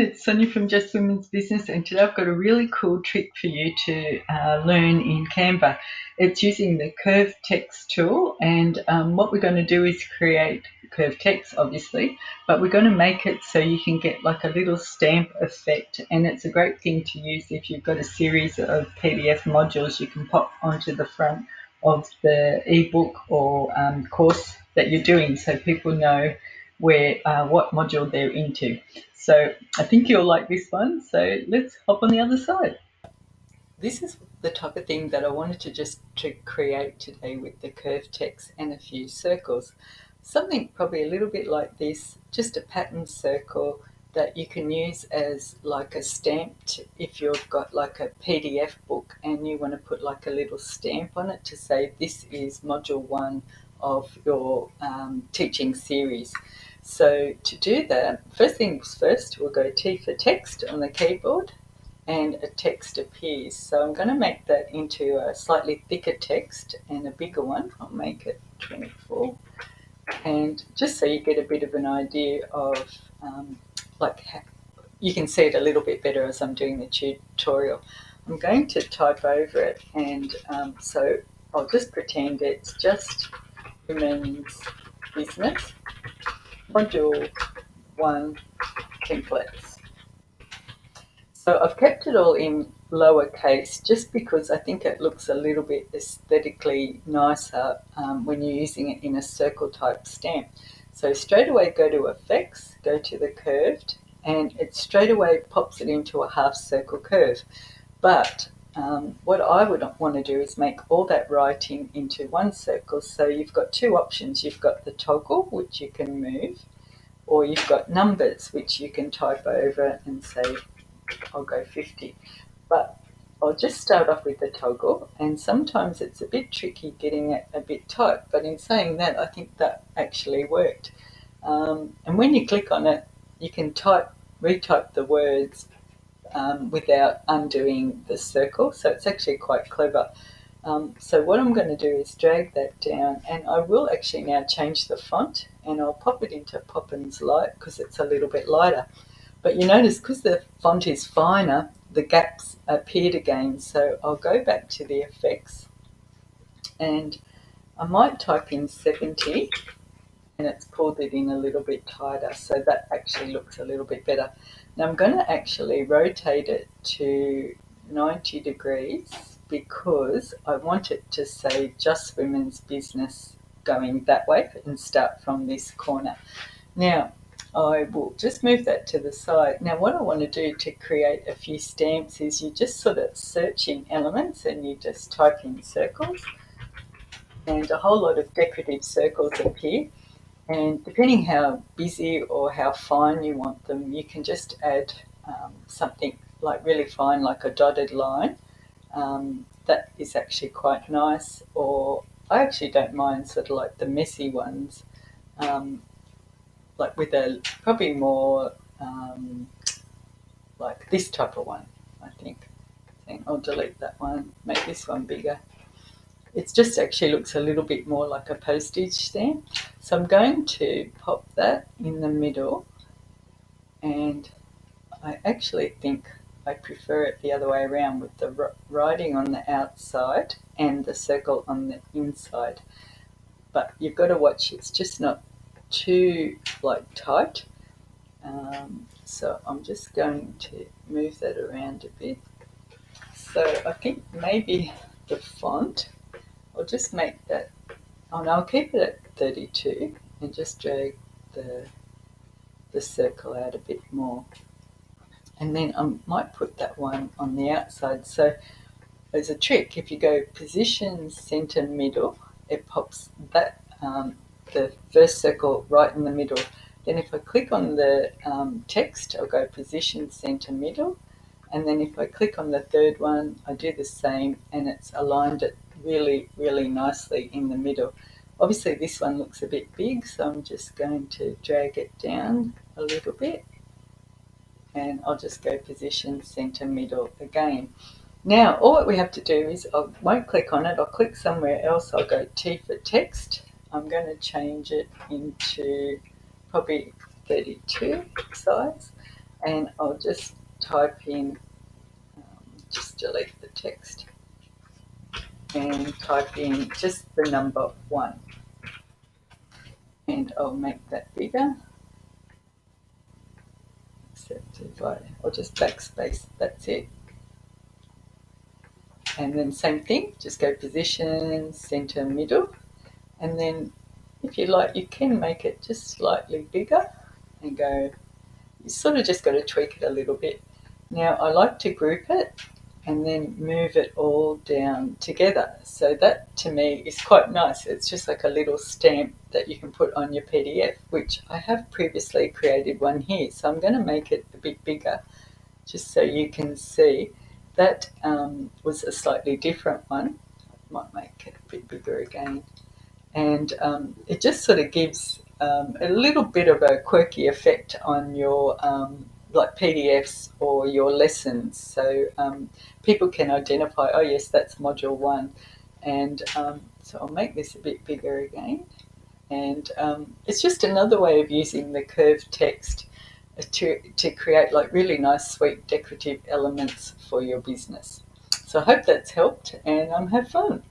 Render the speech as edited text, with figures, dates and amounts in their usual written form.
it's Sonia from Just Women's Business, and today I've got a really cool trick for you to learn in Canva. It's using the curve text tool, and what we're going to do is create curve text, obviously, but we're going to make it so you can get like a little stamp effect, and it's a great thing to use if you've got a series of PDF modules you can pop onto the front of the ebook or course that you're doing, so people know where what module they're into. So I think you'll like this one. So let's hop on the other side. This is the type of thing that I wanted to create today with the curved text and a few circles. Something probably a little bit like this, just a pattern circle that you can use as like a stamp if you've got like a PDF book and you want to put like a little stamp on it to say this is module 1 of your teaching series. So to do that, first things first, we'll go T for text on the keyboard and a text appears. So I'm going to make that into a slightly thicker text and a bigger one. I'll make it 24. And just so you get a bit of an idea of you can see it a little bit better as I'm doing the tutorial. I'm going to type over it, and so I'll just pretend it's just Women's Business Module 1 templates. So I've kept it all in lowercase just because I think it looks a little bit aesthetically nicer when you're using it in a circle type stamp. So straight away go to Effects, go to the curved, and it straight away pops it into a half circle curve. But what I would want to do is make all that writing into one circle. So you've got two options. You've got the toggle, which you can move, or you've got numbers, which you can type over and say, I'll go 50. But I'll just start off with the toggle, and sometimes it's a bit tricky getting it a bit tight, but in saying that, I think that actually worked. And when you click on it, you can retype the words without undoing the circle, so it's actually quite clever. So what I'm going to do is drag that down, and I will actually now change the font, and I'll pop it into Poppins Light because it's a little bit lighter. But you notice because the font is finer, the gaps appeared again. So I'll go back to the effects, and I might type in 70, and it's pulled it in a little bit tighter. So that actually looks a little bit better. Now I'm going to actually rotate it to 90 degrees because I want it to say Just Women's Business going that way and start from this corner. Now, I will just move that to the side. Now what I want to do to create a few stamps is you just sort of search in elements and you just type in circles, and a whole lot of decorative circles appear. And depending how busy or how fine you want them, you can just add something like really fine, like a dotted line. That is actually quite nice. Or I actually don't mind sort of like the messy ones. Like with a probably more like this type of one, I think. I'll delete that one, make this one bigger. It just actually looks a little bit more like a postage stamp. So I'm going to pop that in the middle, and I actually think I prefer it the other way around with the writing on the outside and the circle on the inside. But you've got to watch, it's just not too like tight. So I'm just going to move that around a bit. So I think maybe the font, I'll just make that, I'll keep it at 32 and just drag the circle out a bit more. And then I might put that one on the outside. So as a trick, if you go position, center, middle, it pops that the first circle right in the middle. Then if I click on the text, I'll go position, center, middle. And then if I click on the third one, I do the same, and it's aligned it really, really nicely in the middle. Obviously this one looks a bit big, so I'm just going to drag it down a little bit. And I'll just go position, center, middle again. Now, all that we have to do is, I won't click on it, I'll click somewhere else, I'll go T for text. I'm going to change it into probably 32 size. and I'll just type in, just delete the text, and type in just the number 1, and I'll make that bigger. Except if I'll just backspace, that's it. And then same thing, just go position, center, middle, and then if you like, you can make it just slightly bigger and go, you sort of just got to tweak it a little bit. Now I like to group it and then move it all down together. So that to me is quite nice. It's just like a little stamp that you can put on your PDF, which I have previously created one here. So I'm going to make it a bit bigger just so you can see. That was a slightly different one. I might make it a bit bigger again. And it just sort of gives a little bit of a quirky effect on your like PDFs or your lessons. So people can identify, oh yes, that's module 1. And so I'll make this a bit bigger again. And it's just another way of using the curved text to create like really nice, sweet, decorative elements for your business. So I hope that's helped, and have fun.